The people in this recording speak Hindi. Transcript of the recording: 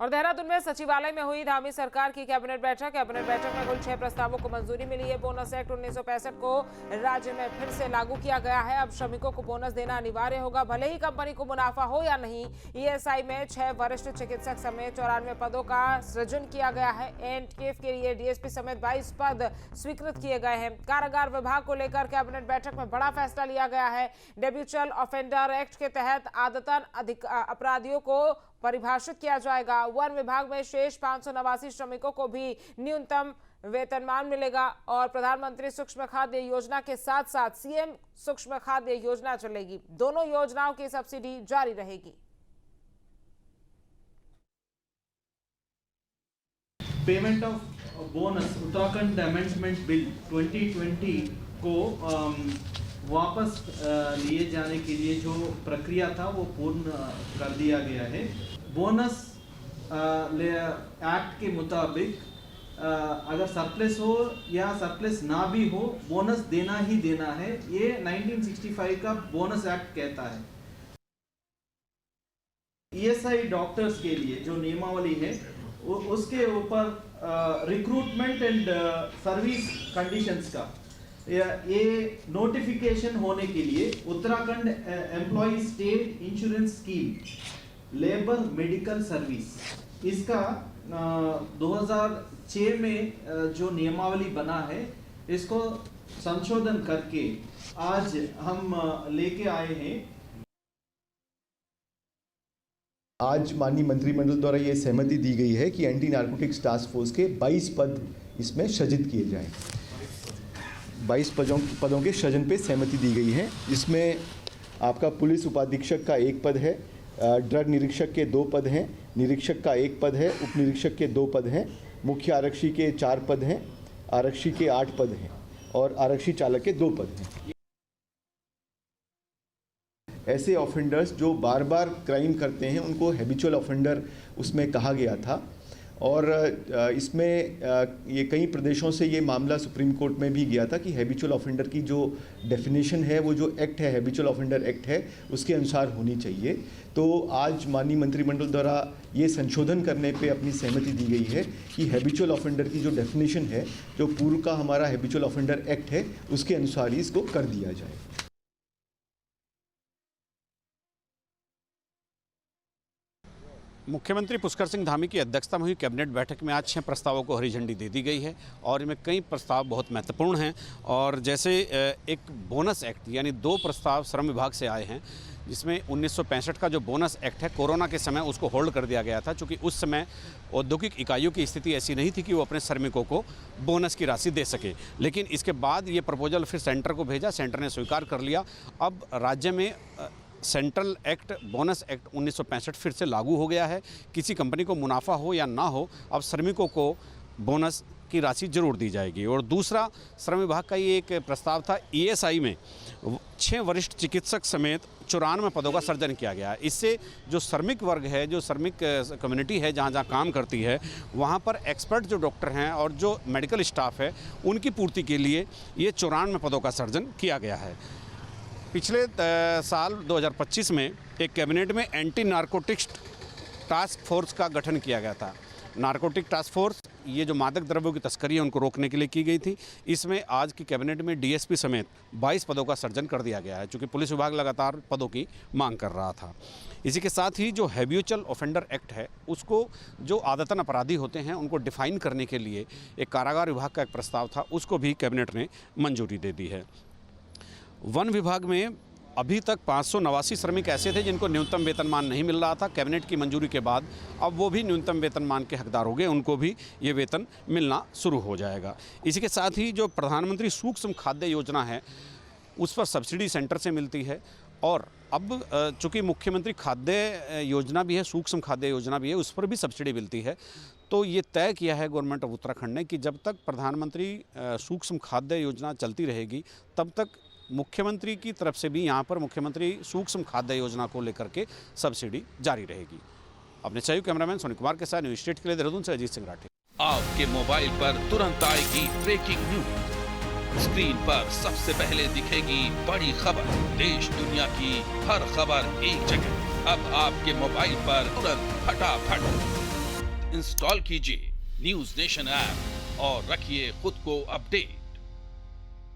और देहरादून में सचिवालय में हुई धामी सरकार की कैबिनेट बैठक में कुल 6 प्रस्तावों को मंजूरी मिली है। बोनस एक्ट 1965 को राज्य में फिर से लागू किया गया है। अब श्रमिकों को बोनस देना अनिवार्य होगा, भले ही कंपनी को मुनाफा हो या नहीं। ईएसआई में 6 वरिष्ठ चिकित्सक समेत 94 पदों का सृजन किया गया है। एनटीएफ के लिए डीएसपी समेत 22 पद स्वीकृत किए गए हैं। कारागार विभाग को लेकर कैबिनेट बैठक में बड़ा फैसला लिया गया है। हैबिचुअल ऑफेंडर एक्ट के तहत आदतन अपराधियों को परिभाषित किया जाएगा। वन विभाग में शेष 589 श्रमिकों को भी न्यूनतम वेतनमान मिलेगा और प्रधानमंत्री सूक्ष्म खाद्य योजना के साथ साथ सीएम सूक्ष्म खाद्य योजना चलेगी। दोनों योजनाओं की सब्सिडी जारी रहेगी। Payment of bonus Uttarakhand amendment bill 2020 को वापस लिए जाने के लिए जो प्रक्रिया था वो पूर्ण कर दिया गया है। बोनस एक्ट के मुताबिक अगर सरप्लस हो या सरप्लस ना भी हो, बोनस देना ही देना है। ये 1965 का बोनस एक्ट कहता है। ईएसआई डॉक्टर्स के लिए जो नियमावली है उसके ऊपर रिक्रूटमेंट एंड सर्विस कंडीशंस का ये नोटिफिकेशन होने के लिए Uttarakhand employ state insurance scheme labour medical service, इसका 2006 में जो नियमावली बना है इसको संशोधन करके आज हम लेके आए हैं। आज माननीय मंत्रिमंडल द्वारा ये सहमति दी गई है कि एंटी नारकोटिक्स टास्क फोर्स के 22 पद इसमें सृजित किए जाएं। 22 पदों के सृजन पे सहमति दी गई है। इसमें आपका पुलिस उपाधीक्षक का 1 पद है, ड्रग निरीक्षक के 2 पद हैं, निरीक्षक का 1 पद है, उप निरीक्षक के 2 पद हैं, मुख्य आरक्षी के 4 पद हैं, आरक्षी के 8 पद हैं और आरक्षी चालक के 2 पद हैं। ऐसे ऑफेंडर्स जो बार बार क्राइम करते हैं उनको हैबिचुअल ऑफेंडर उसमें कहा गया था और इसमें ये कई प्रदेशों से ये मामला सुप्रीम कोर्ट में भी गया था कि हैबिचुअल ऑफेंडर की जो डेफिनेशन है वो जो एक्ट है, हैबिचुअल ऑफेंडर एक्ट है, उसके अनुसार होनी चाहिए। तो आज माननीय मंत्रिमंडल द्वारा ये संशोधन करने पे अपनी सहमति दी गई है कि हैबिचुअल ऑफेंडर की जो डेफिनेशन है, जो पूर्व का हमारा हैबिचुअल ऑफेंडर एक्ट है, उसके अनुसार ही इसको कर दिया जाए। मुख्यमंत्री पुष्कर सिंह धामी की अध्यक्षता में हुई कैबिनेट बैठक में आज 6 प्रस्तावों को हरी झंडी दे दी गई है और इनमें कई प्रस्ताव बहुत महत्वपूर्ण हैं। और जैसे एक बोनस एक्ट यानी 2 प्रस्ताव श्रम विभाग से आए हैं, जिसमें 1965 का जो बोनस एक्ट है, कोरोना के समय उसको होल्ड कर दिया गया था, क्योंकि उस समय औद्योगिक इकाइयों की स्थिति ऐसी नहीं थी कि वो अपने श्रमिकों को बोनस की राशि दे सके। लेकिन इसके बाद ये प्रपोजल फिर सेंटर को भेजा, सेंटर ने स्वीकार कर लिया। अब राज्य में सेंट्रल एक्ट बोनस एक्ट 1965 फिर से लागू हो गया है। किसी कंपनी को मुनाफा हो या ना हो, अब श्रमिकों को बोनस की राशि जरूर दी जाएगी। और दूसरा, श्रम विभाग का ये एक प्रस्ताव था, ईएसआई में 6 वरिष्ठ चिकित्सक समेत 94 पदों का सृजन किया गया है। इससे जो श्रमिक वर्ग है, जो श्रमिक कम्युनिटी है, जहाँ जहाँ काम करती है, वहाँ पर एक्सपर्ट जो डॉक्टर हैं और जो मेडिकल स्टाफ है, उनकी पूर्ति के लिए ये 94 पदों का सृजन किया गया है। पिछले साल 2025 में एक कैबिनेट में एंटी नारकोटिक्स टास्क फोर्स का गठन किया गया था। नारकोटिक टास्क फोर्स ये जो मादक द्रव्यों की तस्करी है उनको रोकने के लिए की गई थी। इसमें आज की कैबिनेट में डीएसपी समेत 22 पदों का सृजन कर दिया गया है, चूँकि पुलिस विभाग लगातार पदों की मांग कर रहा था। इसी के साथ ही जो हैबिचुअल ऑफेंडर एक्ट है, उसको जो आदतन अपराधी होते हैं उनको डिफाइन करने के लिए एक कारागार विभाग का एक प्रस्ताव था, उसको भी कैबिनेट ने मंजूरी दे दी है। वन विभाग में अभी तक 589 श्रमिक ऐसे थे जिनको न्यूनतम वेतनमान नहीं मिल रहा था। कैबिनेट की मंजूरी के बाद अब वो भी न्यूनतम वेतनमान के हकदार हो गए, उनको भी ये वेतन मिलना शुरू हो जाएगा। इसी के साथ ही जो प्रधानमंत्री सूक्ष्म खाद्य योजना है, उस पर सब्सिडी सेंटर से मिलती है। और अब चूँकि मुख्यमंत्री खाद्य योजना भी है, सूक्ष्म खाद्य योजना भी है, उस पर भी सब्सिडी मिलती है। तो ये तय किया है गवर्नमेंट ऑफ उत्तराखंड ने कि जब तक प्रधानमंत्री सूक्ष्म खाद्य योजना चलती रहेगी, तब तक मुख्यमंत्री की तरफ से भी यहाँ पर मुख्यमंत्री सूक्ष्म खाद्य योजना को लेकर के सब्सिडी जारी रहेगी। अपने सहयोगी कैमरामैन सोनी कुमार के साथ न्यूज स्टेट के लिए देहरादून से अजीत सिंह राठी। आपके मोबाइल पर तुरंत आएगी ब्रेकिंग न्यूज। स्क्रीन पर सबसे पहले दिखेगी बड़ी खबर। देश दुनिया की हर खबर एक जगह। अब आपके मोबाइल पर तुरंत फटाफट इंस्टॉल कीजिए न्यूज नेशन ऐप और रखिए खुद को अपडेट।